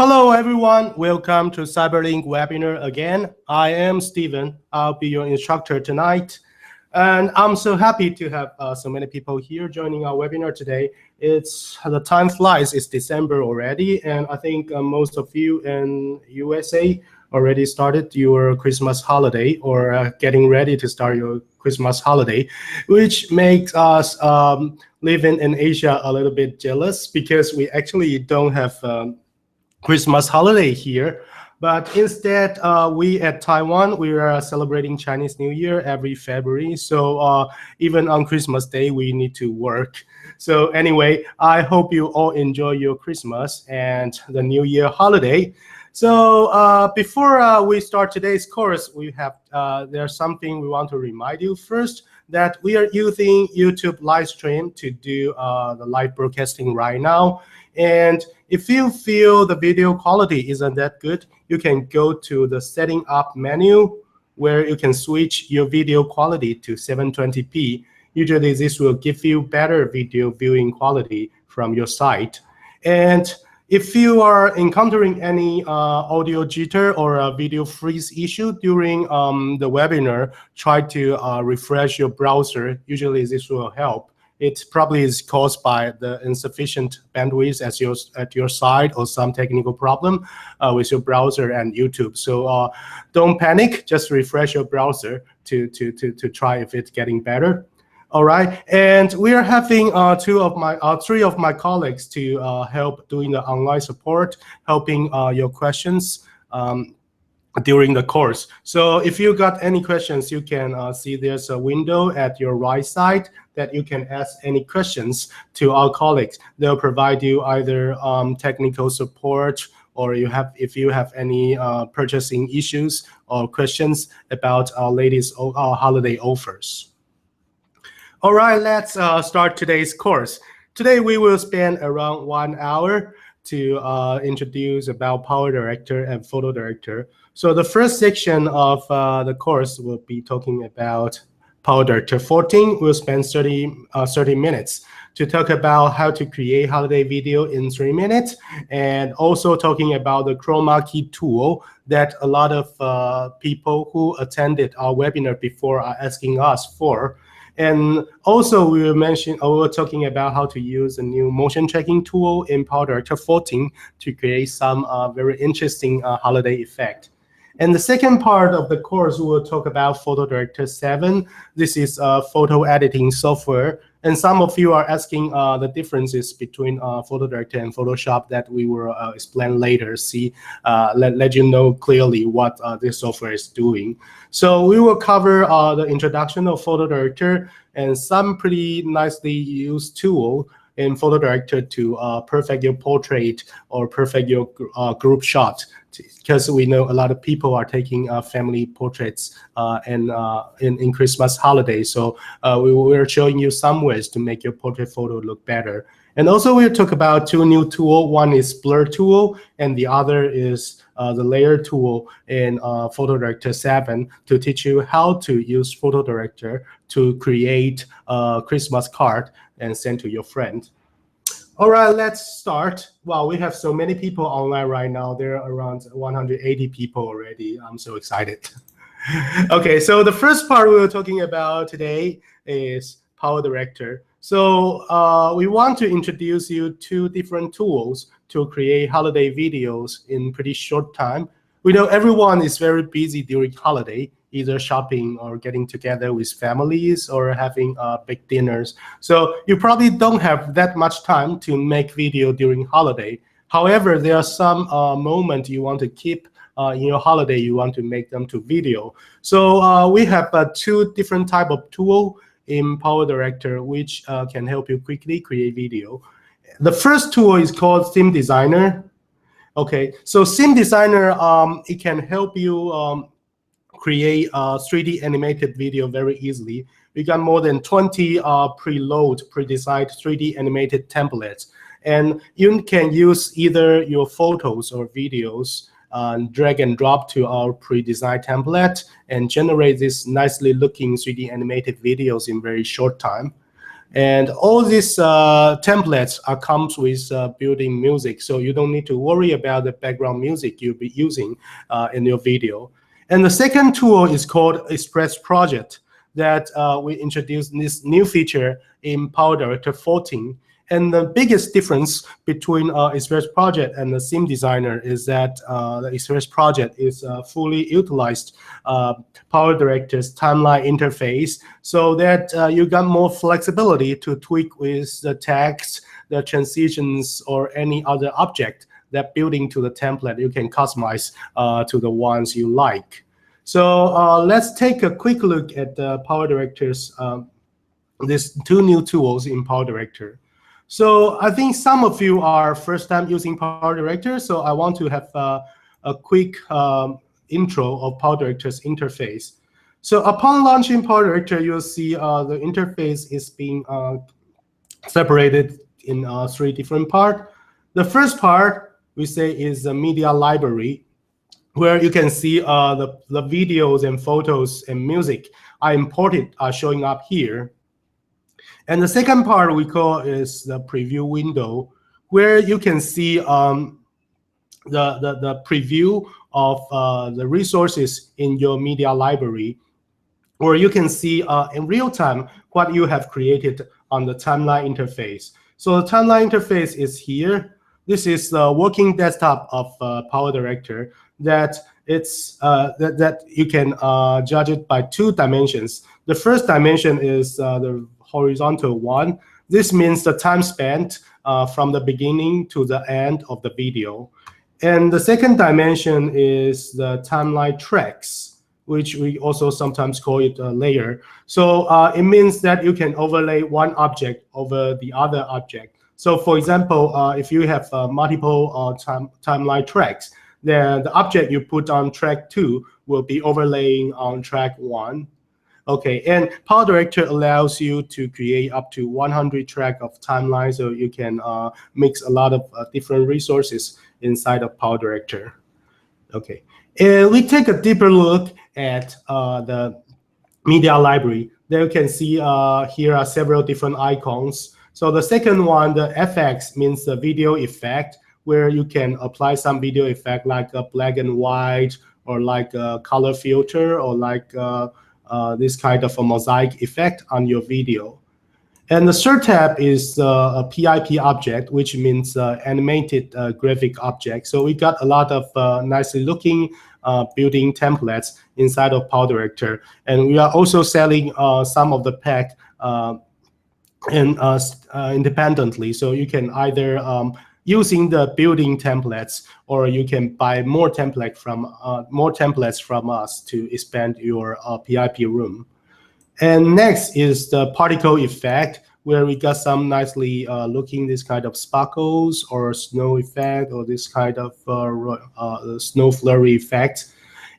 Hello, everyone. Welcome to CyberLink webinar again. I am Steven. I'll be your instructor tonight. And I'm so happy to have so many people here joining our webinar today. The time flies. It's December already. And I think most of you in USA already started your Christmas holiday or getting ready to start your Christmas holiday, which makes us living in Asia a little bit jealous because we actually don't have Christmas holiday here, but instead we at Taiwan, we are celebrating Chinese New Year every February. So even on Christmas Day, we need to work. So anyway, I hope you all enjoy your Christmas and the New Year holiday. So before we start today's course, we have there's something we want to remind you first, that we are using YouTube live stream to do the live broadcasting right now. And if you feel the video quality isn't that good, you can go to the setting up menu where you can switch your video quality to 720p. Usually this will give you better video viewing quality from your site. And if you are encountering any audio jitter or a video freeze issue during the webinar, try to refresh your browser. Usually this will help. It probably is caused by the insufficient bandwidth at your site or some technical problem with your browser and YouTube. So don't panic, just refresh your browser to try if it's getting better. All right, and we are having three of my colleagues to help doing the online support, helping your questions during the course. So if you got any questions, you can see there's a window at your right side that you can ask any questions to our colleagues. They'll provide you either technical support, or if you have any purchasing issues or questions about our latest holiday offers. All right, let's start today's course. Today we will spend around 1 hour to introduce about PowerDirector and PhotoDirector. So the first section of the course will be talking about PowerDirector 14. We'll spend 30 minutes to talk about how to create holiday video in 3 minutes, and also talking about the chroma key tool that a lot of people who attended our webinar before are asking us for. And also we were talking about how to use a new motion tracking tool in PowerDirector 14 to create some very interesting holiday effect. And the second part of the course, we will talk about PhotoDirector 7. This is a photo editing software. And some of you are asking the differences between PhotoDirector and Photoshop that we will explain later. Let you know clearly what this software is doing. So we will cover the introduction of PhotoDirector and some pretty nicely used tool in PhotoDirector to perfect your portrait or perfect your group shot, because we know a lot of people are taking family portraits in Christmas holiday. So we're showing you some ways to make your portrait photo look better. And also we'll talk about two new tools. One is blur tool, and the other is the layer tool in PhotoDirector 7 to teach you how to use PhotoDirector to create a Christmas card and send to your friend. All right, let's start. Wow, we have so many people online right now. There are around 180 people already. I'm so excited. Okay, so the first part we were talking about today is PowerDirector. So we want to introduce you to different tools to create holiday videos in pretty short time. We know everyone is very busy during holiday, either shopping or getting together with families or having big dinners. So you probably don't have that much time to make video during holiday. However, there are some moments you want to keep in your holiday, you want to make them to video. So we have two different type of tool in PowerDirector which can help you quickly create video. The first tool is called Theme Designer. Okay, so Theme Designer, it can help you create a 3D animated video very easily. We got more than 20 pre-designed 3D animated templates. And you can use either your photos or videos, drag and drop to our pre-designed template and generate this nicely looking 3D animated videos in very short time. And all these templates comes with built-in music, so you don't need to worry about the background music you'll be using in your video. And the second tool is called Express Project that we introduced this new feature in PowerDirector 14. And the biggest difference between Express Project and the Sim Designer is that the Express Project is fully utilized PowerDirector's timeline interface, so that you got more flexibility to tweak with the text, the transitions, or any other object that built into the template you can customize to the ones you like. So let's take a quick look at the PowerDirector's these two new tools in PowerDirector. So I think some of you are first time using PowerDirector, so I want to have a quick intro of PowerDirector's interface. So upon launching PowerDirector, you'll see the interface is being separated in three different parts. The first part we say is the media library, where you can see the videos and photos and music are imported are showing up here. And the second part we call is the preview window, where you can see the preview of the resources in your media library, or you can see in real time what you have created on the timeline interface. So the timeline interface is here. This is the working desktop of PowerDirector that that you can judge it by two dimensions. The first dimension is the horizontal one. This means the time spent from the beginning to the end of the video. And the second dimension is the timeline tracks, which we also sometimes call it a layer. So it means that you can overlay one object over the other object. So for example, if you have multiple timeline tracks, then the object you put on track 2 will be overlaying on track 1. Okay, and PowerDirector allows you to create up to 100 track of timeline, so you can mix a lot of different resources inside of PowerDirector. Okay, and we take a deeper look at the media library. There you can see here are several different icons. So the second one, the FX, means the video effect, where you can apply some video effect like a black and white, or like a color filter, or like this kind of a mosaic effect on your video. And the third tab is a PIP object, which means animated graphic object. So we got a lot of nicely looking built-in templates inside of PowerDirector. And we are also selling some of the pack independently. So you can either using the building templates, or you can buy more templates from us to expand your PIP room. And next is the particle effect, where we got some nicely looking this kind of sparkles or snow effect, or this kind of snow flurry effect.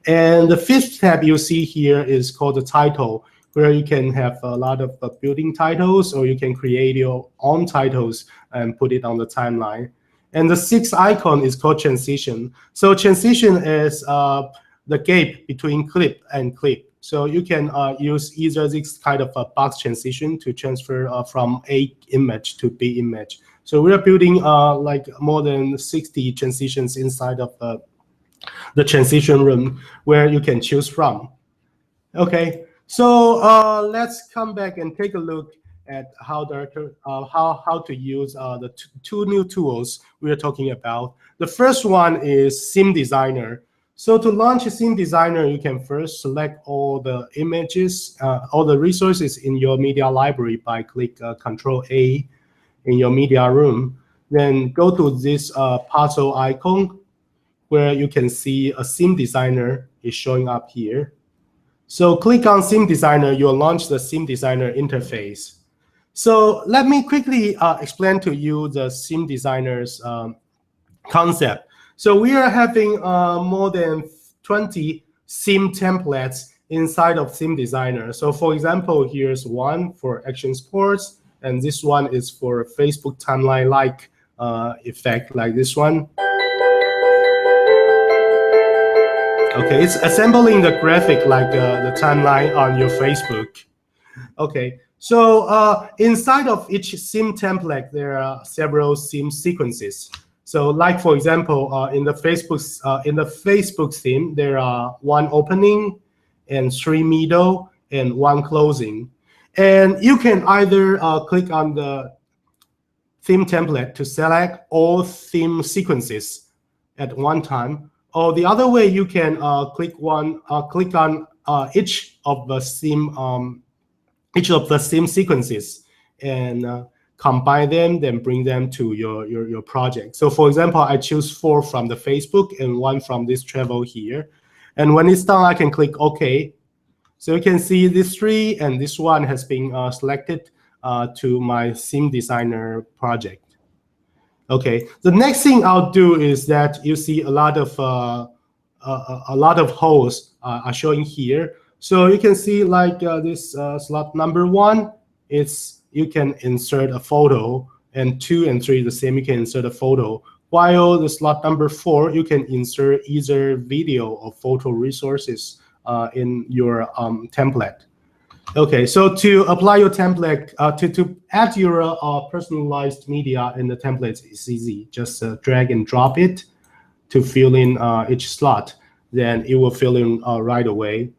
And the fifth tab you see here is called the title, where you can have a lot of building titles, or you can create your own titles and put it on the timeline. And the sixth icon is called transition. So transition is the gap between clip and clip. So you can use either this kind of a box transition to transfer from A image to B image. So we are building like more than 60 transitions inside of the transition room where you can choose from. Okay, so let's come back and take a look at how to use the two new tools we are talking about. The first one is Sim Designer. So to launch a Sim Designer, you can first select all the images, all the resources in your media library by click Control A in your media room. Then go to this puzzle icon, where you can see a Sim Designer is showing up here. So click on Sim Designer, you'll launch the Sim Designer interface. So let me quickly explain to you the Sim Designer's concept. So we are having more than 20 Sim templates inside of Sim Designer. So for example, here's one for action sports, and this one is for Facebook timeline-like effect, like this one. Okay, it's assembling the graphic like the timeline on your Facebook. Okay, So inside of each theme template, there are several theme sequences. So, like for example, in the Facebook theme, there are 1 opening and 3 middle and 1 closing. And you can either click on the theme template to select all theme sequences at one time, or the other way you can click on each of the theme sequences and combine them, then bring them to your project. So for example, I choose 4 from the Facebook and 1 from this travel here. And when it's done, I can click OK. So you can see this 3 and this 1 has been selected to my theme designer project. Okay, the next thing I'll do is that you see a lot of holes are showing here. So you can see like this slot number 1, you can insert a photo, and 2 and 3 the same, you can insert a photo. While the slot number 4, you can insert either video or photo resources in your template. Okay, so to apply your template, to add your personalized media in the template is easy. Just drag and drop it to fill in each slot. Then it will fill in right away.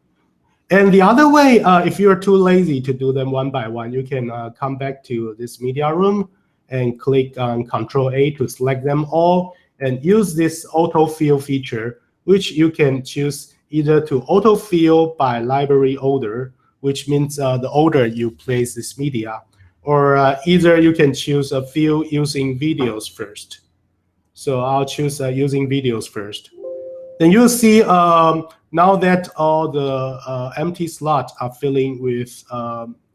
And the other way, if you're too lazy to do them one by one, you can come back to this media room and click on Control-A to select them all and use this autofill feature, which you can choose either to autofill by library order, which means the order you place this media, or either you can choose a fill using videos first. So I'll choose using videos first. Then you'll see now that all the empty slots are filling with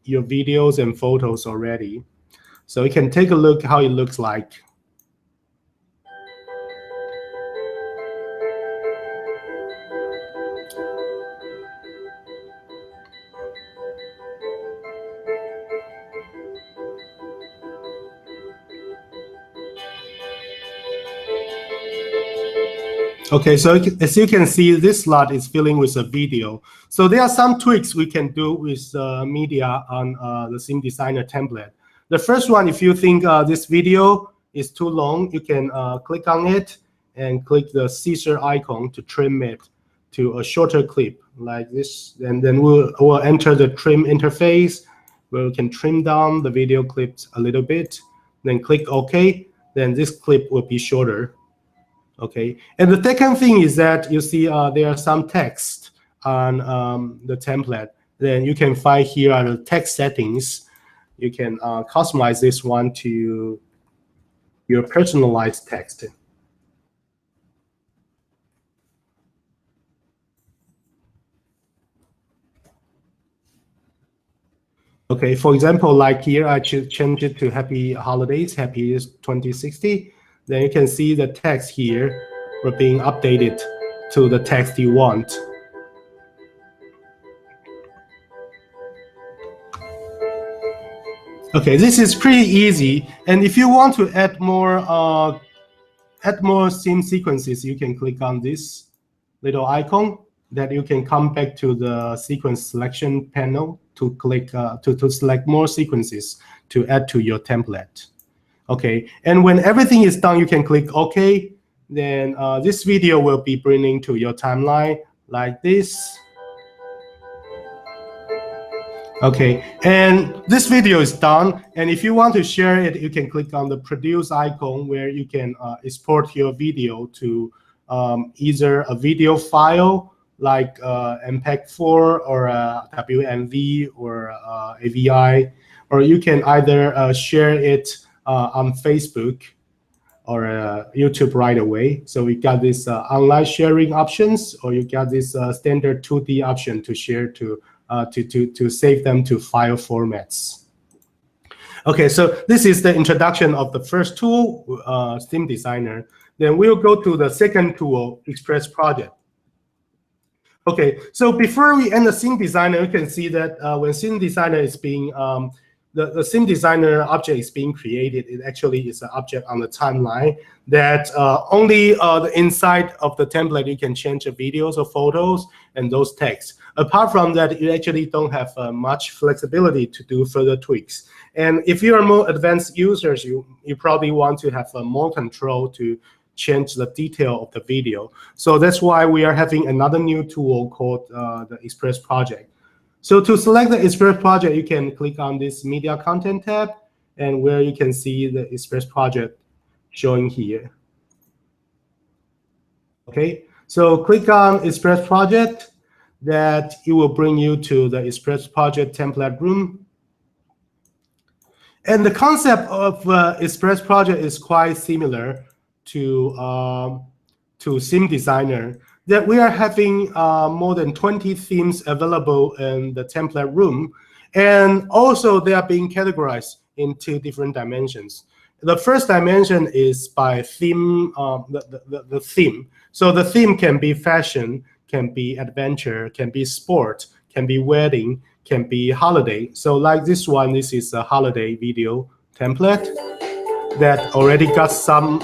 your videos and photos already. So you can take a look how it looks like. Okay, so as you can see, this slot is filling with a video. So there are some tweaks we can do with media on the theme designer template. The first one, if you think this video is too long, you can click on it and click the scissor icon to trim it to a shorter clip like this. And then we'll enter the trim interface where we can trim down the video clips a little bit. Then click OK. Then this clip will be shorter. Okay, and the second thing is that you see there are some text on the template. Then you can find here are the text settings. You can customize this one to your personalized text. Okay, for example, like here, I change it to Happy Holidays, Happy 2060. Then you can see the text here are being updated to the text you want. Okay, this is pretty easy. And if you want to add more theme sequences, you can click on this little icon. That you can come back to the sequence selection panel to click to select more sequences to add to your template. Okay, and when everything is done, you can click OK. Then this video will be bringing to your timeline like this. Okay, and this video is done. And if you want to share it, you can click on the produce icon where you can export your video to either a video file like MPEG-4 or WMV or AVI, or you can either share it on Facebook or YouTube right away. So we got this online sharing options, or you got this standard 2D option to share to save them to file formats. Okay, so this is the introduction of the first tool, Theme Designer. Then we'll go to the second tool, Express Project. Okay, so before we end the Theme Designer, you can see that when Theme Designer is being the scene designer object is being created, it actually is an object on the timeline that only the inside of the template you can change the videos or photos and those texts. Apart from that, you actually don't have much flexibility to do further tweaks. And if you are more advanced users, you probably want to have more control to change the detail of the video. So that's why we are having another new tool called the Express Project. So to select the Express Project, you can click on this Media Content tab, and where you can see the Express Project showing here. Okay, so click on Express Project. That it will bring you to the Express Project template room. And the concept of Express Project is quite similar to Theme Designer. That we are having more than 20 themes available in the template room, and also they are being categorized into different dimensions. The first dimension is by theme, the theme. So the theme can be fashion, can be adventure, can be sport, can be wedding, can be holiday. So like this one, this is a holiday video template that already got some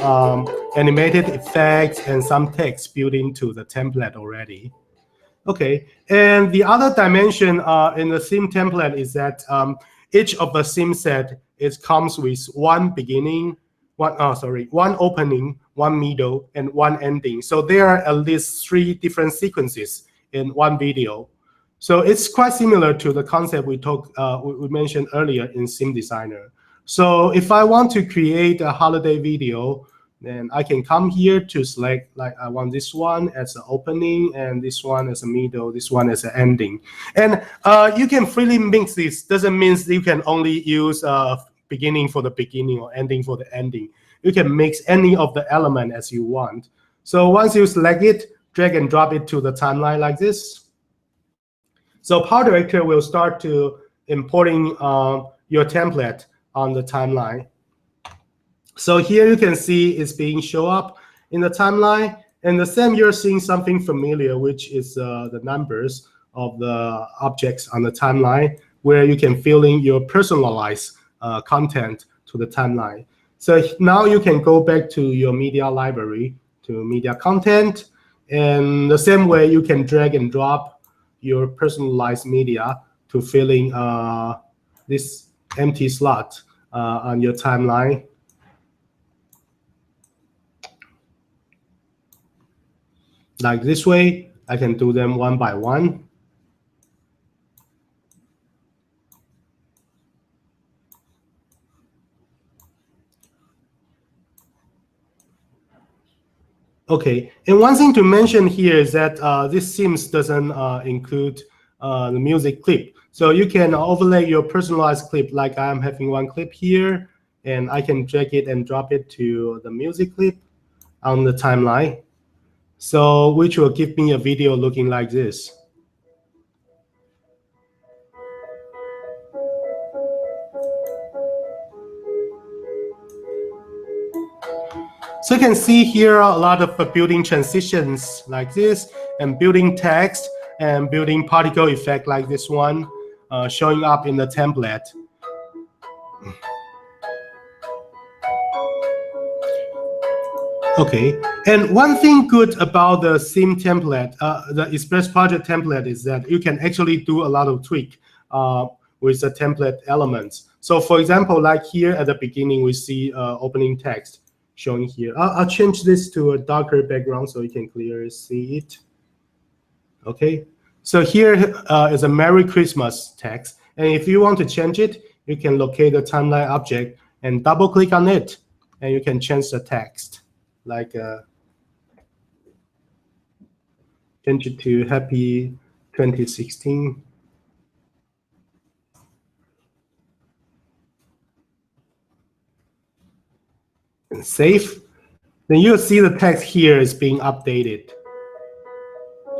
animated effects and some text built into the template already. Okay, and the other dimension in the theme template is that each of the theme set comes with one beginning, one opening, one middle, and one ending. So there are at least 3 different sequences in one video. So it's quite similar to the concept we mentioned earlier in Theme Designer. So if I want to create a holiday video, then I can come here to select, like I want this one as an opening, and this one as a middle, this one as an ending. And you can freely mix this. Doesn't mean you can only use beginning for the beginning or ending for the ending. You can mix any of the element as you want. So once you select it, drag and drop it to the timeline like this. So PowerDirector will start to importing your template on the timeline. So here you can see it's being show up in the timeline, and the same you're seeing something familiar, which is the numbers of the objects on the timeline, where you can fill in your personalized content to the timeline. So now you can go back to your media library, to media content, and the same way you can drag and drop your personalized media to fill in this empty slot on your timeline. Like this way, I can do them one by one. Okay, and one thing to mention here is that this themes doesn't include the music clip. So you can overlay your personalized clip, like I'm having one clip here, and I can drag it and drop it to the music clip on the timeline. So which will give me a video looking like this. So you can see here a lot of building transitions like this, and building text, and building particle effect like this one, showing up in the template. Okay, and one thing good about the theme template, the Express Project template, is that you can actually do a lot of tweak with the template elements. So for example, like here at the beginning, we see opening text showing here. I'll change this to a darker background so you can clearly see it. Okay, so here is a Merry Christmas text. And if you want to change it, you can locate the timeline object and double click on it, and you can change the text. Like change it to Happy 2016. And save. Then you'll see the text here is being updated.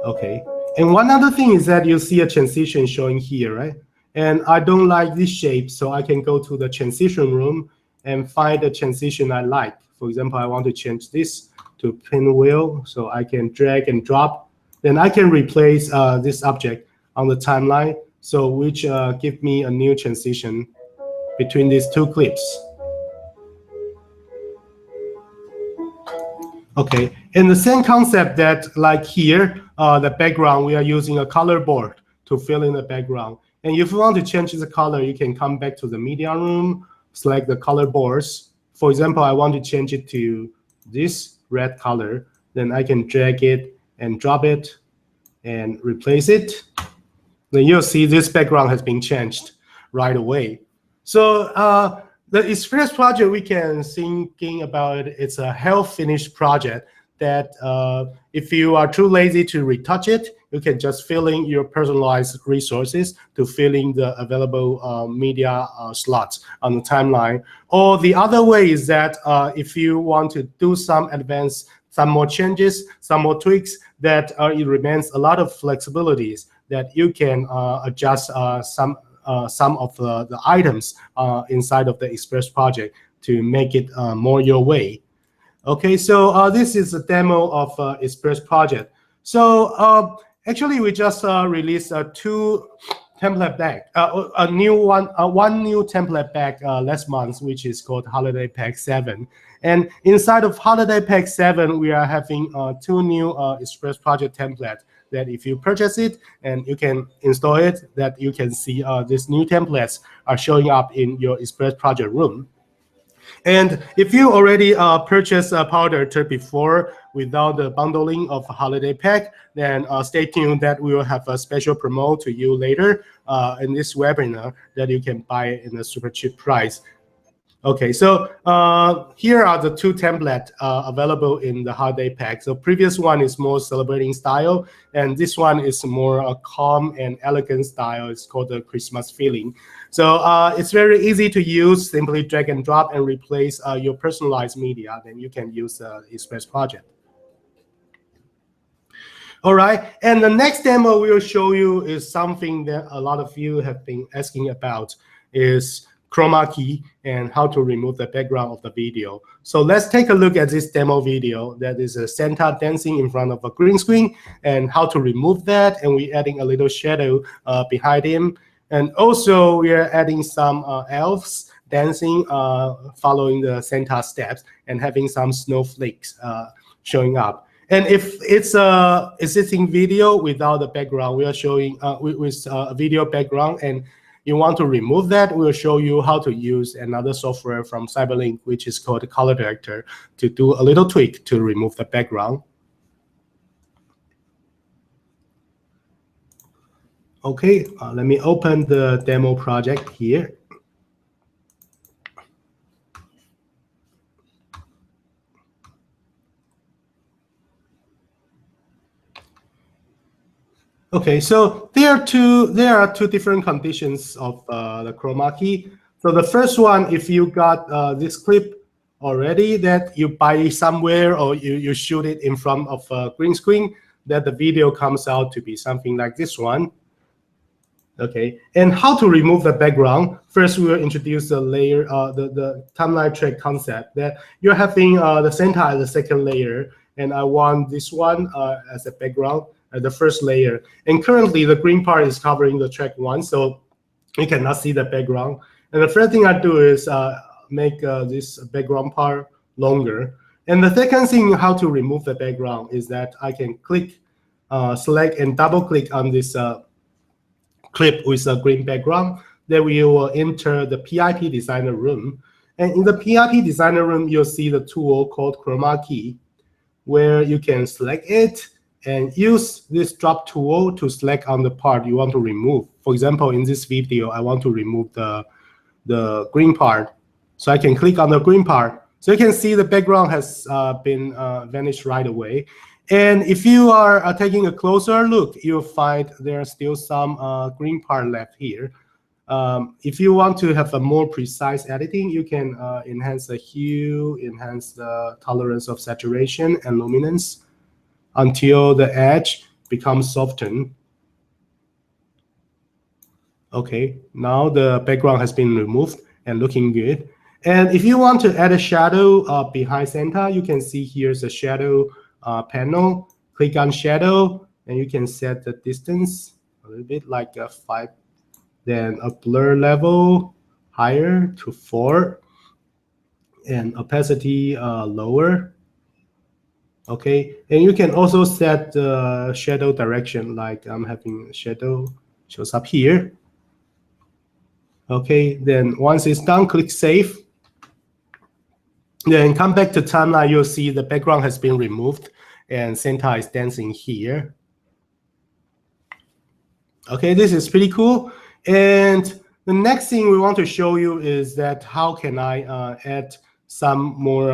Okay. And one other thing is that you'll see a transition showing here, right? And I don't like this shape, so I can go to the transition room and find the transition I like. For example, I want to change this to pinwheel, so I can drag and drop. Then I can replace this object on the timeline, so which give me a new transition between these two clips. Okay, and the same concept that like here, the background, we are using a color board to fill in the background. And if you want to change the color, you can come back to the media room, select the color boards. For example, I want to change it to this red color. Then I can drag it and drop it and replace it. Then you'll see this background has been changed right away. So the Express project, we can thinking about it, it's a half finished project that if you are too lazy to retouch it, you can just fill in your personalized resources to fill in the available media slots on the timeline. Or the other way is that if you want to do some advanced, some more changes, some more tweaks, that it remains a lot of flexibilities that you can adjust some of the items inside of the Express project to make it more your way. Okay, so this is a demo of Express project. So actually, we just released two template bag, a new one, one new template bag last month, which is called Holiday Pack 7. And inside of Holiday Pack 7, we are having two new Express project templates that if you purchase it and you can install it, that you can see these new templates are showing up in your Express project room. And if you already purchased a PowerDirector before without the bundling of a holiday pack, then stay tuned that we will have a special promo to you later in this webinar that you can buy in a super cheap price. Okay, so here are the two templates available in the holiday pack. So previous one is more celebrating style, and this one is more calm and elegant style. It's called the Christmas feeling. So it's very easy to use. Simply drag and drop and replace your personalized media. Then you can use the Express project. All right, and the next demo we will show you is something that a lot of you have been asking about, is chroma key and how to remove the background of the video. So let's take a look at this demo video. That is a Santa dancing in front of a green screen and how to remove that. And we're adding a little shadow behind him. And also we are adding some elves dancing, following the Santa steps and having some snowflakes showing up. And if it's a existing video without the background, we are showing with a video background, and you want to remove that, we'll show you how to use another software from CyberLink, which is called PowerDirector, to do a little tweak to remove the background. Okay, let me open the demo project here. Okay, so there are two different conditions of the chroma key. So the first one, if you got this clip already that you buy somewhere or you shoot it in front of a green screen, that the video comes out to be something like this one. Okay, and how to remove the background? First, we will introduce the layer, the timeline track concept, that you're having the center as the second layer, and I want this one as a background. The first layer, and currently the green part is covering the track 1, so you cannot see the background. And the first thing I do is make this background part longer. And the second thing, how to remove the background, is that I can click, select, and double click on this clip with a green background. Then we will enter the PIP designer room. And in the PIP designer room, you'll see the tool called chroma key, where you can select it and use this drop tool to select on the part you want to remove. For example, in this video, I want to remove the green part. So I can click on the green part. So you can see the background has been vanished right away. And if you are taking a closer look, you'll find there's still some green part left here. If you want to have a more precise editing, you can enhance the hue, enhance the tolerance of saturation and luminance, until the edge becomes softened. Okay, now the background has been removed and looking good. And if you want to add a shadow behind Santa, you can see here's a shadow panel. Click on shadow, and you can set the distance a little bit, like a 5. Then a blur level, higher to 4, and opacity lower. Okay, and you can also set the shadow direction, like I'm having shadow shows up here. Okay, then once it's done, click Save. Then come back to timeline, you'll see the background has been removed and Santa is dancing here. Okay, this is pretty cool. And the next thing we want to show you is that how can I add some more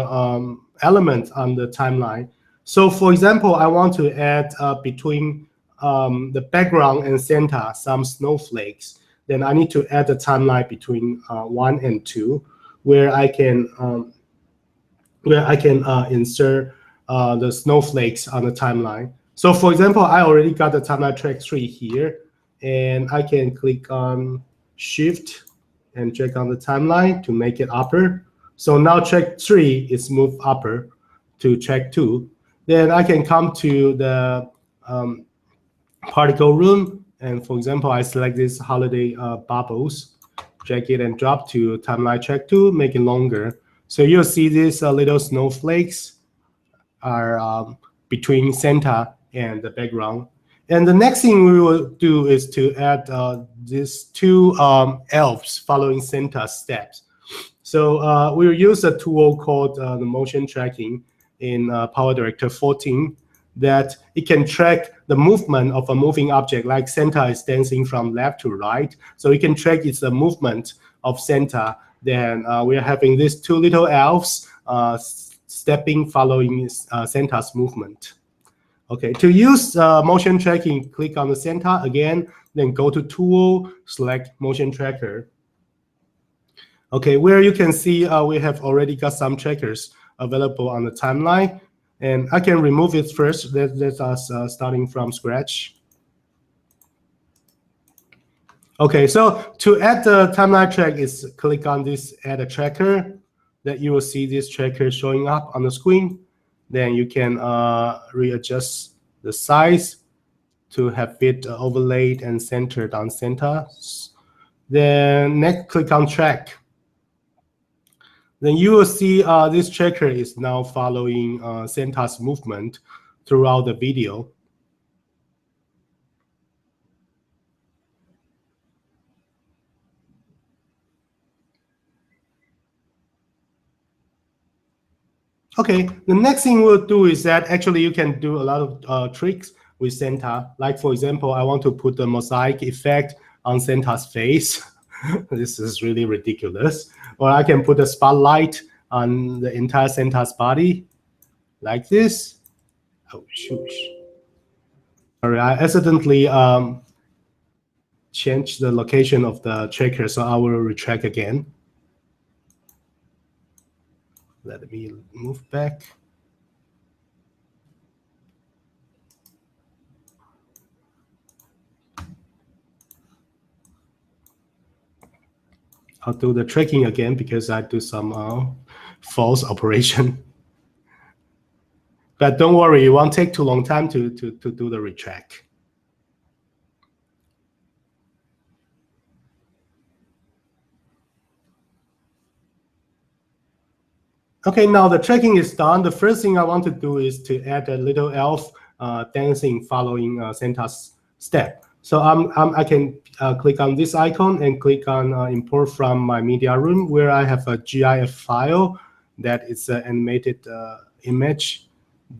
elements on the timeline. So for example, I want to add between the background and Santa some snowflakes. Then I need to add a timeline between 1 and 2, where I can insert the snowflakes on the timeline. So for example, I already got the timeline track 3 here, and I can click on Shift and drag on the timeline to make it upper. So now track 3 is moved upper to track 2. Then I can come to the particle room, and for example, I select this holiday bubbles, drag it and drop to timeline track 2, make it longer. So you'll see these little snowflakes are between Santa and the background. And the next thing we will do is to add these 2 elves following Santa's steps. So we'll use a tool called the motion tracking in PowerDirector 14, that it can track the movement of a moving object, like Santa is dancing from left to right. So it can track its movement of Santa. Then we are having these 2 little elves stepping following Santa's movement. Okay, to use motion tracking, click on the Santa again, then go to Tool, select Motion Tracker. Okay, where you can see we have already got some trackers available on the timeline. And I can remove it first. That's us starting from scratch. Okay, so to add the timeline track is click on this Add a Tracker. That you will see this tracker showing up on the screen. Then you can readjust the size to have it overlaid and centered on Santa. Then next, click on Track. Then you will see this tracker is now following Santa's movement throughout the video. Okay, the next thing we'll do is that actually you can do a lot of tricks with Santa. Like for example, I want to put the mosaic effect on Santa's face. This is really ridiculous. Or I can put a spotlight on the entire Santa's body, like this. Oh, shoot. Sorry, I accidentally changed the location of the tracker, so I will retract again. Let me move back. I'll do the tracking again because I do some false operation. But don't worry, it won't take too long time to do the retract. Okay, now the tracking is done. The first thing I want to do is to add a little elf dancing following Santa's step. So I can click on this icon and click on import from my media room, where I have a GIF file that is an animated image.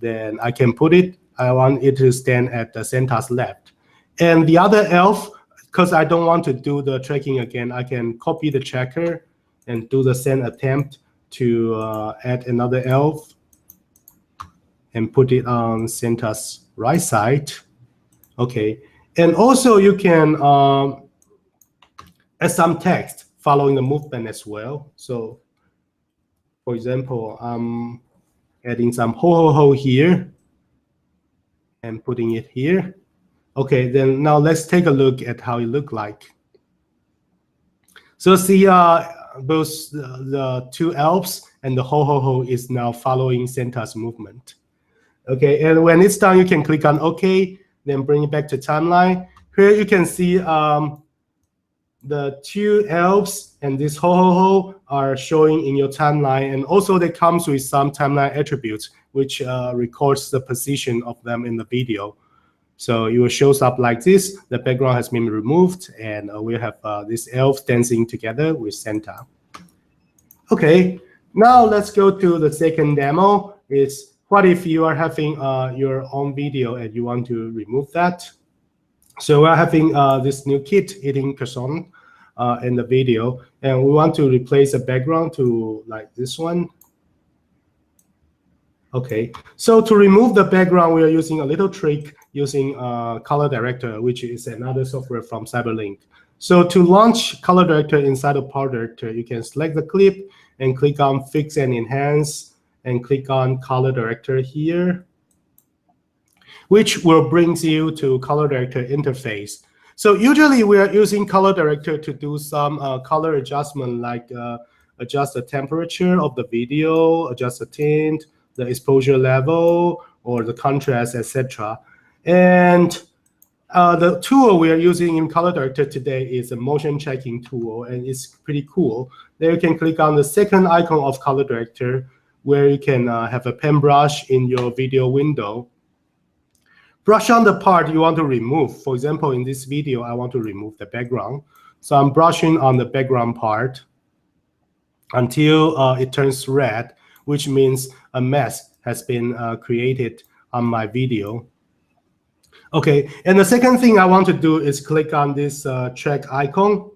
Then I can put it. I want it to stand at the Santa's left. And the other elf, because I don't want to do the tracking again, I can copy the tracker and do the same attempt to add another elf and put it on Santa's right side. Okay, and also you can add some text following the movement as well. So for example, I'm adding some ho ho ho here and putting it here. Okay, then now let's take a look at how it looks like. So see, both the 2 elves and the ho ho ho is now following Santa's movement. Okay, and when it's done, you can click on OK, then bring it back to timeline. Here you can see the two elves and this ho are showing in your timeline, and also they comes with some timeline attributes which records the position of them in the video. So it will shows up like this. The background has been removed, and we have these elves dancing together with Santa. Okay, now let's go to the second demo. Is what if you are having your own video and you want to remove that? So we're having this new kid eating croissant in the video, and we want to replace the background to like this one. Okay, so to remove the background, we are using a little trick using PowerDirector, which is another software from CyberLink. So to launch PowerDirector inside of PowerDirector, you can select the clip and click on Fix and Enhance, and click on PowerDirector here, which will bring you to PowerDirector interface. So usually we are using PowerDirector to do some color adjustment, like adjust the temperature of the video, adjust the tint, the exposure level, or the contrast, etc. And the tool we are using in PowerDirector today is a motion tracking tool, and it's pretty cool. There you can click on the second icon of PowerDirector, where you can have a pen brush in your video window. Brush on the part you want to remove. For example, in this video, I want to remove the background. So I'm brushing on the background part until it turns red, which means a mask has been created on my video. Okay, and the second thing I want to do is click on this track icon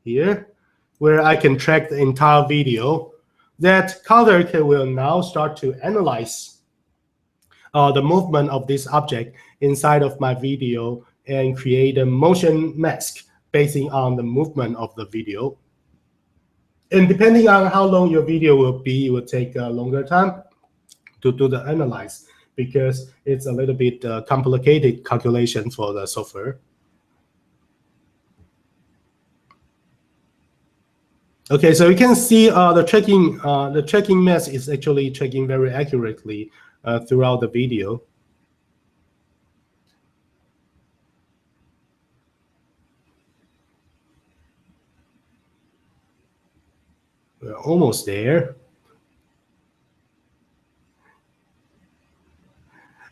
here, where I can track the entire video. That PowerDirector will now start to analyze the movement of this object inside of my video and create a motion mask based on the movement of the video. And depending on how long your video will be, it will take a longer time to do the analyze, because it's a little bit complicated calculation for the software. Okay, so you can see the tracking mask is actually tracking very accurately throughout the video. We're almost there.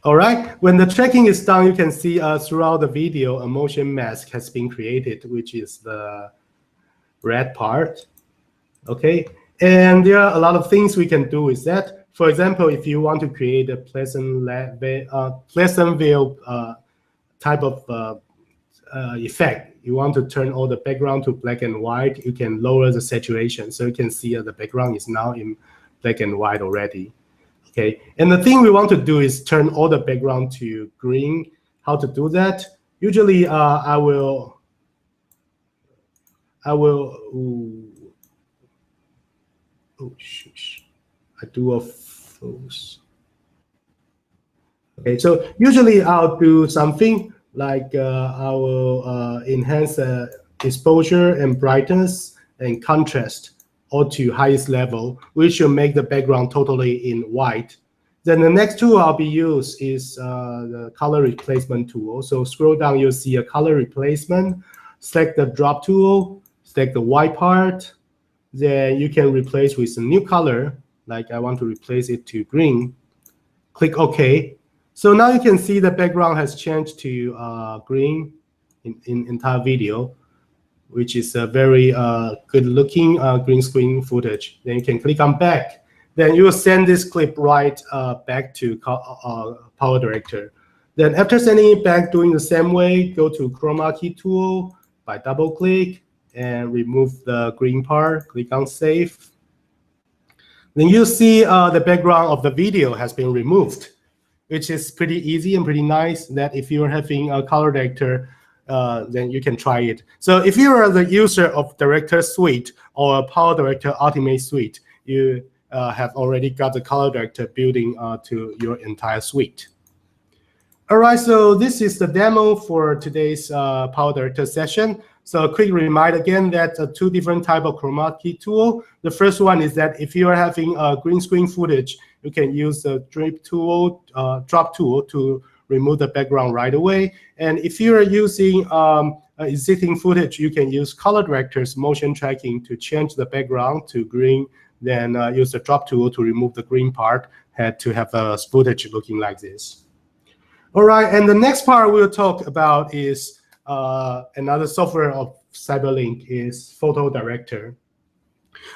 All right, when the tracking is done, you can see throughout the video, a motion mask has been created, which is the red part. Okay, and there are a lot of things we can do with that. For example, if you want to create a Pleasantville type of effect, you want to turn all the background to black and white, you can lower the saturation. So you can see the background is now in black and white already. Okay, and the thing we want to do is turn all the background to green. How to do that? Usually, I will. Oh, shush. I do a false. Okay, so usually I'll do something like I will enhance exposure and brightness and contrast all to highest level, which will make the background totally in white. Then the next tool I'll be used is the color replacement tool. So scroll down, you'll see a color replacement. Select the drop tool, select the white part. Then you can replace with a new color, like I want to replace it to green. Click OK. So now you can see the background has changed to green in entire video, which is a very good-looking green screen footage. Then you can click on back. Then you will send this clip right back to PowerDirector. Then after sending it back, doing the same way, go to Chroma Key tool by double-click and remove the green part. Click on Save. Then you see the background of the video has been removed, which is pretty easy and pretty nice. That if you're having a PowerDirector, then you can try it. So if you are the user of Director Suite or PowerDirector Ultimate Suite, you have already got the PowerDirector building to your entire suite. All right, so this is the demo for today's PowerDirector session. So a quick reminder again that two different type of chroma key tool. The first one is that if you are having a green screen footage, you can use the drop tool to remove the background right away. And if you are using existing footage, you can use PowerDirector's motion tracking to change the background to green, then use the drop tool to remove the green part, had to have a footage looking like this. All right, and the next part we'll talk about is another software of CyberLink is PhotoDirector.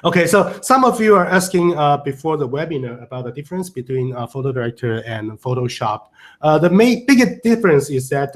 Okay, so some of you are asking before the webinar about the difference between PhotoDirector and Photoshop. The biggest difference is that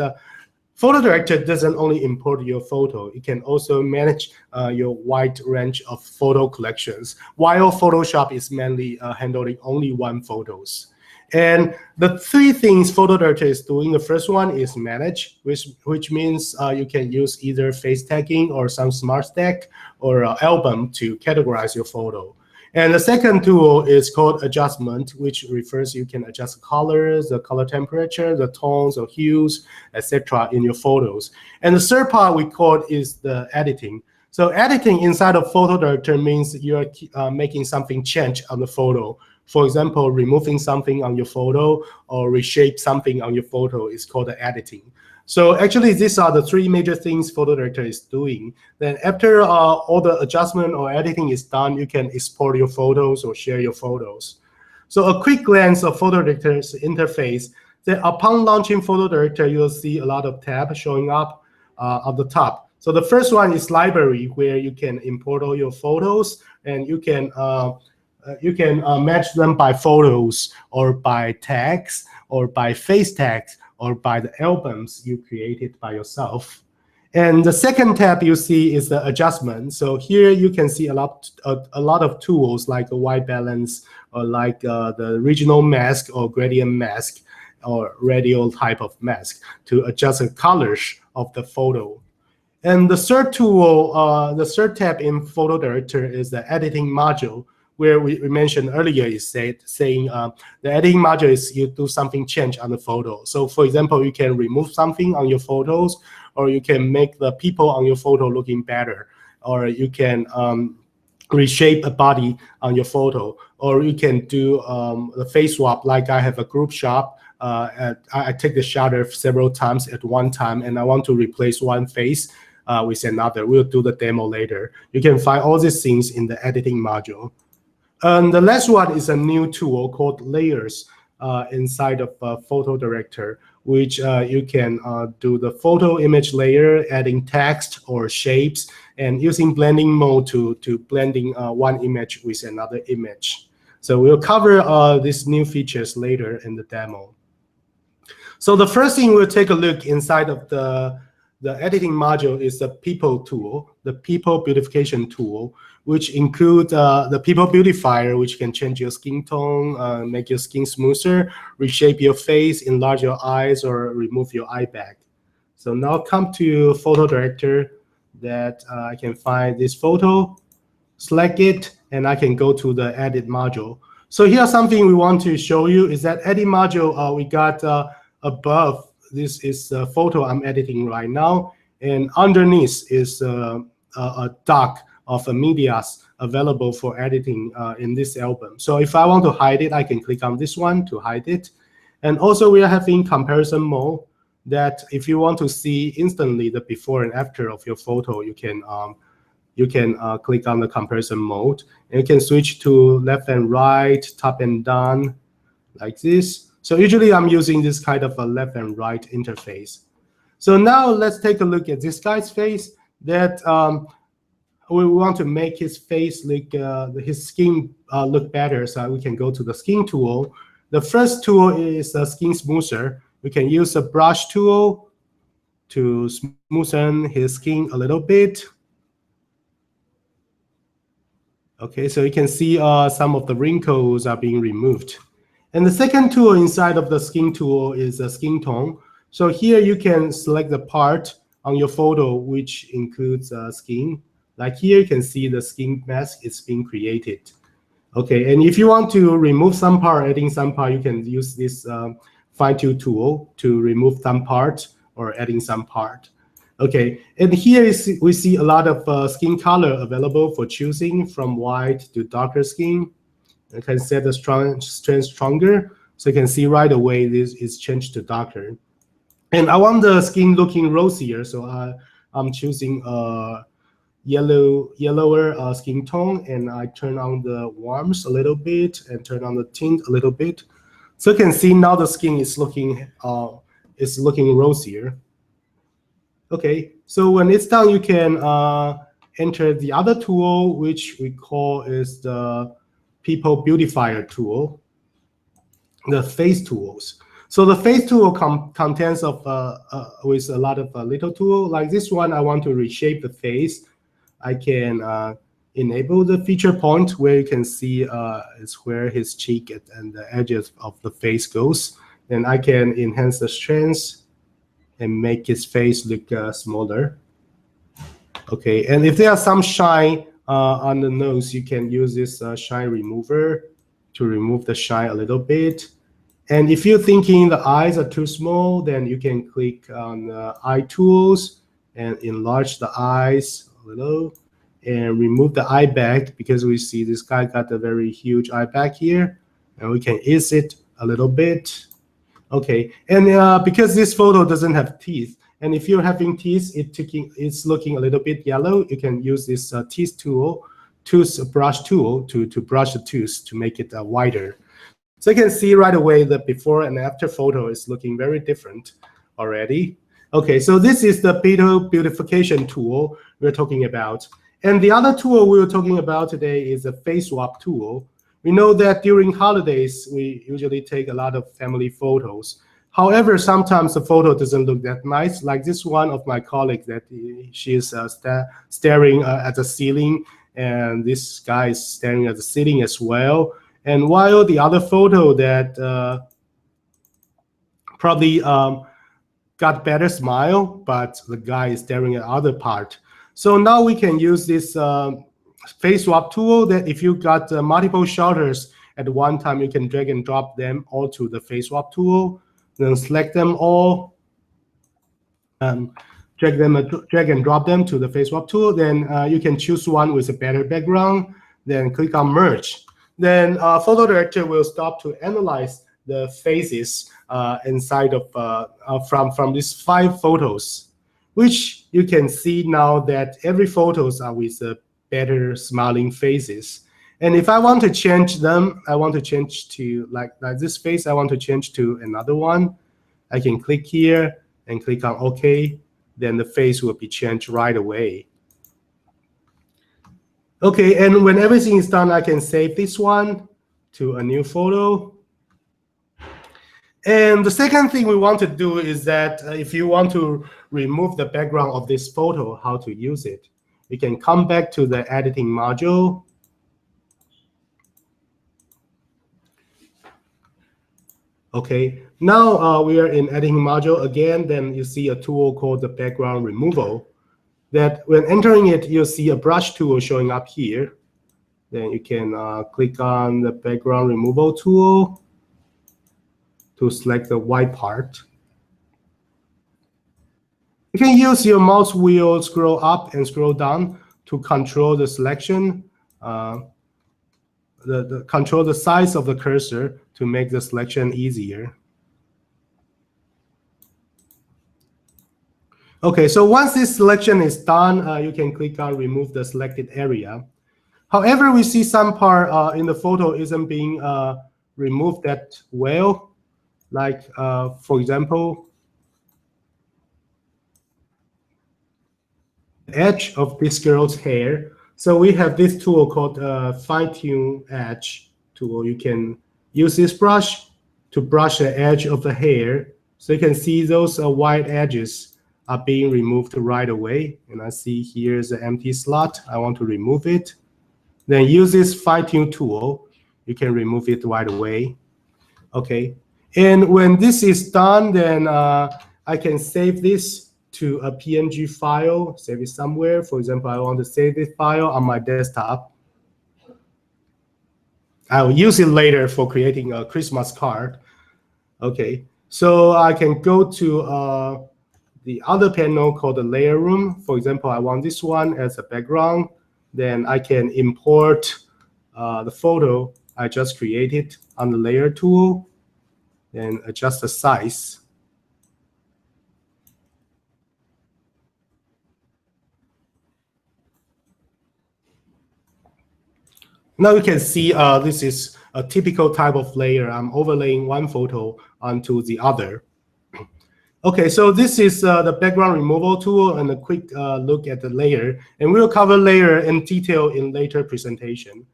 PhotoDirector doesn't only import your photo, it can also manage your wide range of photo collections, while Photoshop is mainly handling only one photos. And the three things PhotoDirector is doing, the first one is manage, which means you can use either face tagging or some smart stack or album to categorize your photo. And the second tool is called adjustment, which refers you can adjust colors, the color temperature, the tones or hues, etc. in your photos. And the third part we call is the editing. So editing inside of PhotoDirector means you're making something change on the photo. For example, removing something on your photo or reshape something on your photo is called editing. So actually, these are the three major things PhotoDirector is doing. Then after all the adjustment or editing is done, you can export your photos or share your photos. So a quick glance of PhotoDirector's interface. Then upon launching PhotoDirector, you'll see a lot of tabs showing up at the top. So the first one is library, where you can import all your photos, and you can match them by photos or by tags or by face tags or by the albums you created by yourself. And the second tab you see is the adjustment. So here you can see a lot of tools like a white balance or like the regional mask or gradient mask or radial type of mask to adjust the colors of the photo. And the third tool, the third tab in PhotoDirector is the editing module, where we mentioned earlier is saying the editing module is you do something change on the photo. So for example, you can remove something on your photos, or you can make the people on your photo looking better, or you can reshape a body on your photo, or you can do the face swap. Like I have a group shot. I take the shutter several times at one time, and I want to replace one face with another. We'll do the demo later. You can find all these things in the editing module. And the last one is a new tool called Layers inside of PhotoDirector, which you can do the photo image layer, adding text or shapes, and using blending mode to blending one image with another image. So we'll cover these new features later in the demo. So the first thing we'll take a look inside of the editing module is the people tool, the people beautification tool, which includes the people beautifier, which can change your skin tone, make your skin smoother, reshape your face, enlarge your eyes, or remove your eye bag. So now come to PhotoDirector that I can find this photo, select it, and I can go to the edit module. So here's something we want to show you is that edit module we got above. This is the photo I'm editing right now, and underneath is a doc of medias available for editing in this album. So if I want to hide it, I can click on this one to hide it. And also we are having comparison mode that if you want to see instantly the before and after of your photo, you can click on the comparison mode. And you can switch to left and right, top and down, like this. So usually I'm using this kind of a left and right interface. So now let's take a look at this guy's face that we want to make his face look, his skin look better. So we can go to the skin tool. The first tool is the skin smoother. We can use a brush tool to smoothen his skin a little bit. Okay, so you can see some of the wrinkles are being removed. And the second tool inside of the skin tool is the skin tone. So here you can select the part on your photo which includes skin. Like here you can see the skin mask is being created. Okay, and if you want to remove some part, adding some part, you can use this fine-tune tool to remove some part or adding some part. Okay, and here we see a lot of skin color available for choosing from white to darker skin. You can set the strength stronger, so you can see right away this is changed to darker. And I want the skin looking rosier, so I'm choosing yellower skin tone, and I turn on the warmth a little bit and turn on the tint a little bit. So you can see now the skin is looking rosier. Okay, so when it's done, you can enter the other tool, which we call is the People Beautifier tool, the face tools. So the face tool contains of with a lot of little tool. Like this one, I want to reshape the face. I can enable the feature point where you can see is where his cheek and the edges of the face goes. Then I can enhance the strength and make his face look smaller. Okay, and if there are some shine on the nose, you can use this shine remover to remove the shine a little bit. And if you're thinking the eyes are too small, then you can click on eye tools and enlarge the eyes a little and remove the eye bag, because we see this guy got a very huge eye bag here, and we can ease it a little bit. Okay, and because this photo doesn't have teeth, and if you're having teeth, it's looking a little bit yellow, you can use this brush tool to brush the tooth to make it wider. So you can see right away the before and after photo is looking very different already. Okay, so this is the beautification tool we're talking about. And the other tool we were talking about today is the face swap tool. We know that during holidays, we usually take a lot of family photos. However, sometimes the photo doesn't look that nice. Like this one of my colleagues that she is staring at the ceiling, and this guy is staring at the ceiling as well. And while the other photo that probably got better smile, but the guy is staring at other part. So now we can use this face swap tool that if you got multiple shutters at one time, you can drag and drop them all to the face swap tool. Then select them all, drag and drop them to the face swap tool. Then you can choose one with a better background. Then click on merge. Then PhotoDirector will start to analyze the faces inside of from these 5 photos, which you can see now that every photos are with better smiling faces. And if I want to change them, I want to change to like this face, I want to change to another one. I can click here and click on OK. Then the face will be changed right away. Okay, and when everything is done, I can save this one to a new photo. And the second thing we want to do is that if you want to remove the background of this photo, how to use it. You can come back to the editing module. Okay, now we are in editing module again. Then you see a tool called the background removal. That when entering it, you'll see a brush tool showing up here. Then you can click on the background removal tool to select the white part. You can use your mouse wheel, scroll up and scroll down to control the selection, control the size of the cursor to make the selection easier. Okay, so once this selection is done, you can click on remove the selected area. However, we see some part in the photo isn't being removed that well. Like, for example, the edge of this girl's hair. So we have this tool called fine-tune edge tool. You can use this brush to brush the edge of the hair. So you can see those white edges are being removed right away. And I see here's an empty slot. I want to remove it. Then use this fine-tune tool. You can remove it right away. Okay. And when this is done, then I can save this to a PNG file, save it somewhere. For example, I want to save this file on my desktop. I'll use it later for creating a Christmas card. Okay, so I can go to the other panel called the layer room. For example, I want this one as a background. Then I can import the photo I just created on the layer tool and adjust the size. Now you can see this is a typical type of layer. I'm overlaying one photo onto the other. Okay, so this is the background removal tool and a quick look at the layer. And we'll cover layer in detail in later presentation.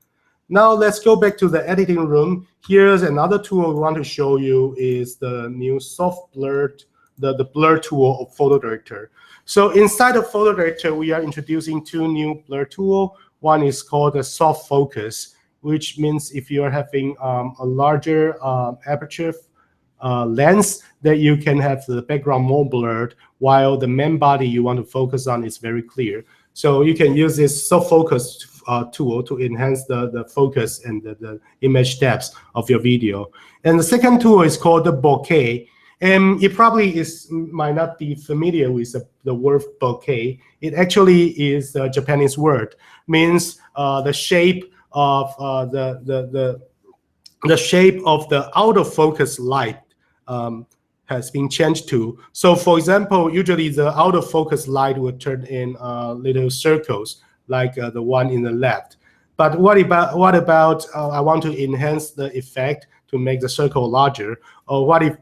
Now let's go back to the editing room. Here's another tool we want to show you is the new soft blur, the blur tool of PhotoDirector. So inside of PhotoDirector, we are introducing two new blur tools. One is called the soft focus, which means if you are having a larger aperture lens, that you can have the background more blurred while the main body you want to focus on is very clear. So you can use this soft focus tool to enhance the focus and the image depth of your video. And the second tool is called the bokeh. And it probably might not be familiar with the word bokeh. It actually is a Japanese word, means the shape of the shape of the out of focus light has been changed to. So for example, usually the out of focus light would turn in little circles like the one in the left. But what about I want to enhance the effect to make the circle larger? Or what if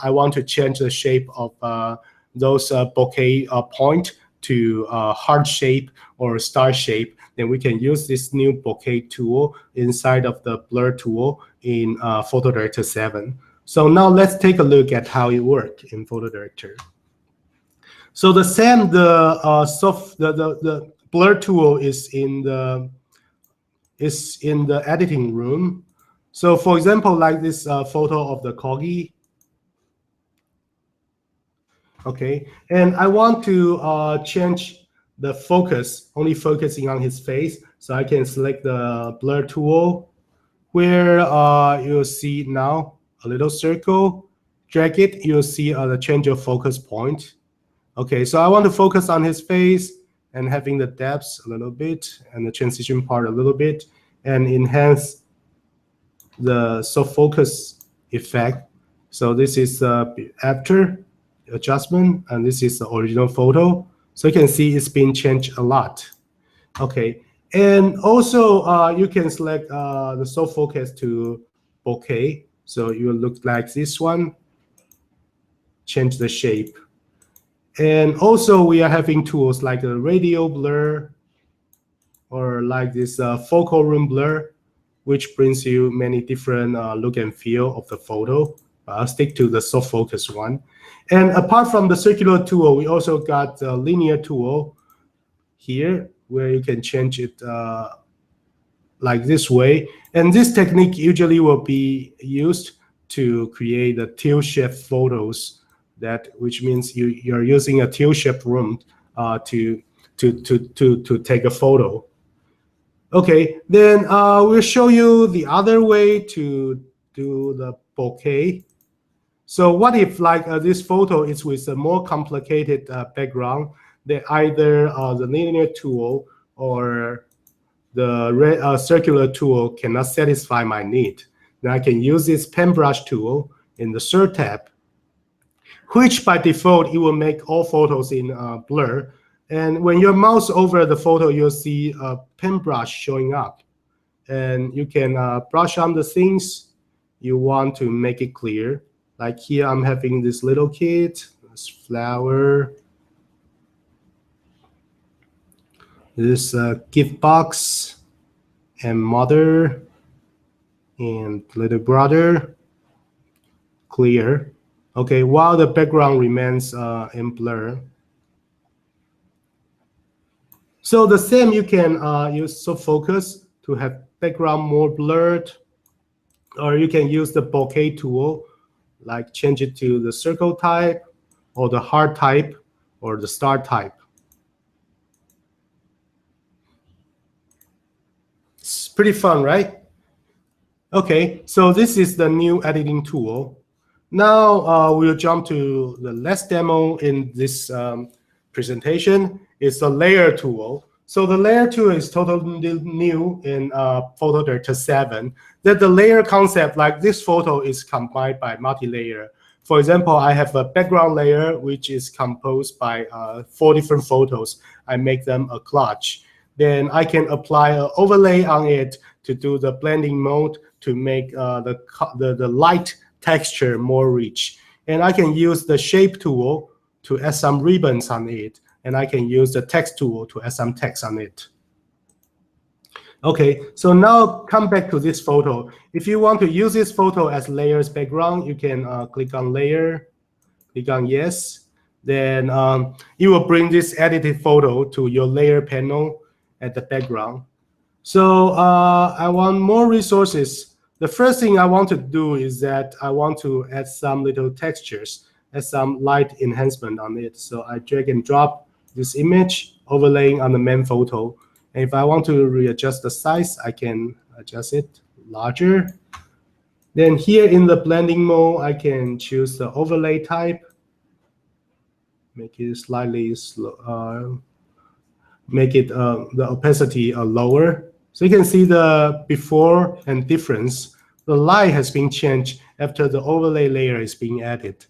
I want to change the shape of those bokeh point to heart shape or star shape? Then we can use this new bokeh tool inside of the blur tool in PhotoDirector 7. So now let's take a look at how it works in PhotoDirector. So the same, the blur tool is in the editing room. So for example, like this photo of the corgi. Okay, and I want to change the focus, only focusing on his face. So I can select the blur tool, where you'll see now a little circle, drag it, you'll see the change of focus point. Okay, so I want to focus on his face and having the depth a little bit and the transition part a little bit and enhance the soft focus effect. So this is after adjustment, and this is the original photo. So you can see it's been changed a lot. Okay, and also you can select the soft focus to bokeh. So you will look like this one, change the shape. And also we are having tools like a radial blur or like this focal room blur, which brings you many different look and feel of the photo. I'll stick to the soft focus one. And apart from the circular tool, we also got the linear tool here where you can change it like this way. And this technique usually will be used to create the tail-shaped photos, which means you're using a tail-shaped room to take a photo. Okay, then we'll show you the other way to do the bokeh. So what if like this photo is with a more complicated background, that either the linear tool or the circular tool cannot satisfy my need? Then I can use this pen brush tool in the third tab, which by default, it will make all photos in blur. And when you mouse over the photo, you'll see a pen brush showing up. And you can brush on the things you want to make it clear. Like here, I'm having this little kid, this flower, this gift box, and mother, and little brother, clear. Okay, while the background remains in blur. So the same, you can use soft focus to have background more blurred, or you can use the bokeh tool, like change it to the circle type, or the heart type, or the star type. It's pretty fun, right? Okay, so this is the new editing tool. Now we'll jump to the last demo in this presentation. It's the layer tool. So the layer tool is totally new in PhotoDirector 7. That the layer concept, like this photo, is combined by multi-layer. For example, I have a background layer which is composed by 4 different photos. I make them a collage. Then I can apply an overlay on it to do the blending mode to make the light texture more rich. And I can use the shape tool to add some ribbons on it. And I can use the text tool to add some text on it. Okay, so now come back to this photo. If you want to use this photo as layers background, you can click on layer, click on yes. Then it will bring this edited photo to your layer panel at the background. So I want more resources. The first thing I want to do is that I want to add some little textures, add some light enhancement on it. So I drag and drop this image, overlaying on the main photo. And if I want to readjust the size, I can adjust it larger. Then here in the blending mode, I can choose the overlay type. Make it slightly slow, make it the opacity lower. So you can see the before and difference. The light has been changed after the overlay layer is being added.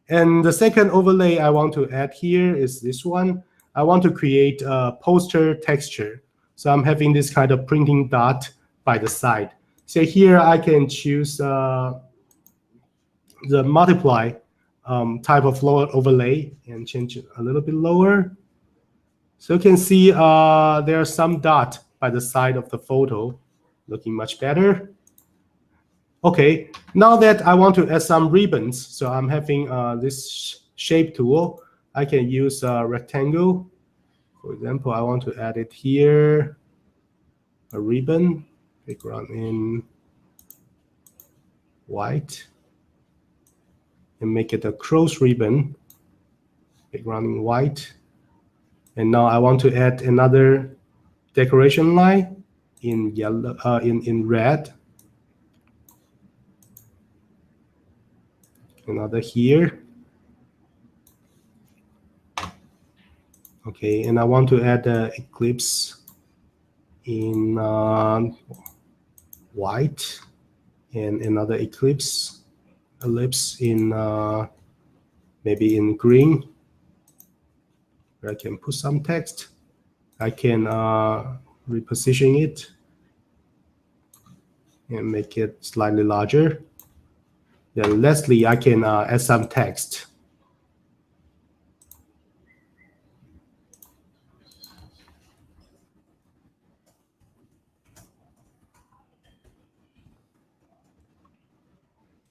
And the second overlay I want to add here is this one. I want to create a poster texture. So I'm having this kind of printing dot by the side. So here I can choose the multiply type of lower overlay and change it a little bit lower. So you can see there are some dots by the side of the photo, looking much better. Okay, now that I want to add some ribbons, so I'm having this shape tool. I can use a rectangle. For example, I want to add it here, a ribbon, background in white, and make it a cross ribbon, background in white. And now I want to add another decoration line in yellow, in red. Another here. Okay, and I want to add the eclipse in white, and another ellipse in maybe in green. I can put some text. I can reposition it and make it slightly larger. Then lastly, I can add some text.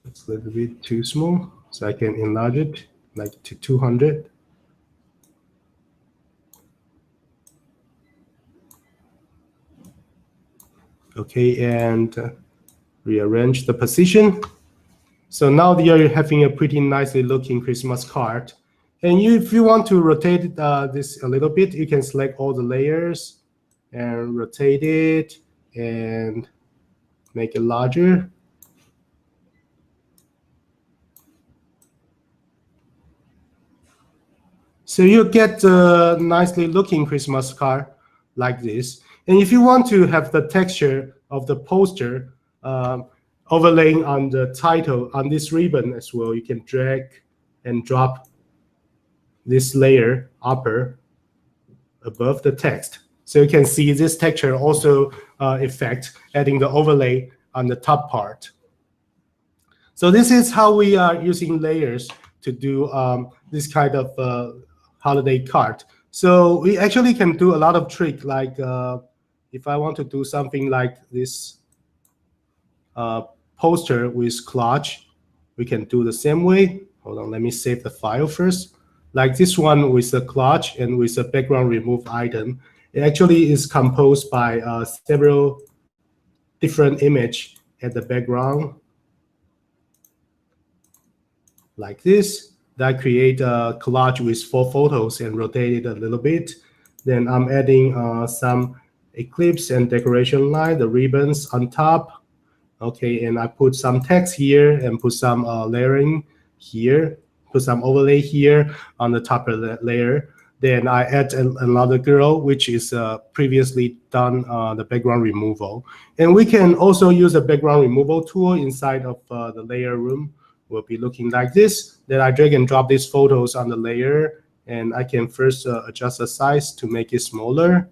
It's a little bit too small, so I can enlarge it like to 200. Okay, and rearrange the position. So now you're having a pretty nicely looking Christmas card. And if you want to rotate this a little bit, you can select all the layers and rotate it and make it larger. So you get a nicely looking Christmas card like this. And if you want to have the texture of the poster overlaying on the title on this ribbon as well, you can drag and drop this layer upper above the text. So you can see this texture also effect adding the overlay on the top part. So this is how we are using layers to do this kind of holiday card. So we actually can do a lot of trick, like if I want to do something like this poster with collage, we can do the same way. Hold on, let me save the file first. Like this one with the collage and with the background remove item. It actually is composed by several different images at the background. Like this. That create a collage with 4 photos and rotate it a little bit. Then I'm adding some eclipse and decoration line, the ribbons on top. Okay, and I put some text here and put some layering here, put some overlay here on the top of the layer. Then I add another girl, which is previously done the background removal. And we can also use a background removal tool inside of the layer room. Will be looking like this. Then I drag and drop these photos on the layer, and I can first adjust the size to make it smaller.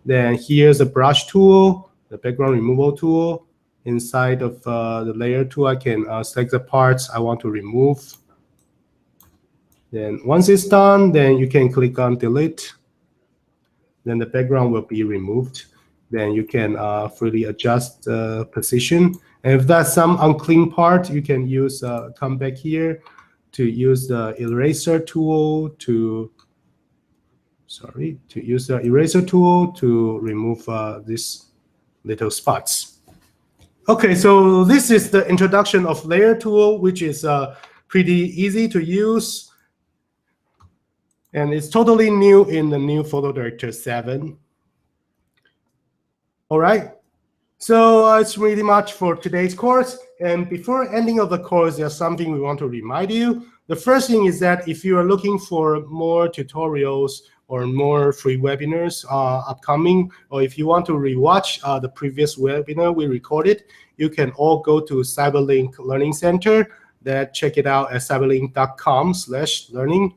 Then here's a brush tool. the background removal tool. Inside of the layer tool, I can select the parts I want to remove. Then once it's done, then you can click on delete. Then the background will be removed. Then you can freely adjust the position. And if that's some unclean part, you can use come back here to use the eraser tool to remove these little spots. Okay, so this is the introduction of layer tool, which is pretty easy to use. And it's totally new in the new PhotoDirector 7. All right, so it's really much for today's course. And before ending of the course, there's something we want to remind you. The first thing is that if you are looking for more tutorials or more free webinars upcoming, or if you want to rewatch the previous webinar we recorded, you can all go to CyberLink Learning Center. Check it out at cyberlink.com/learning.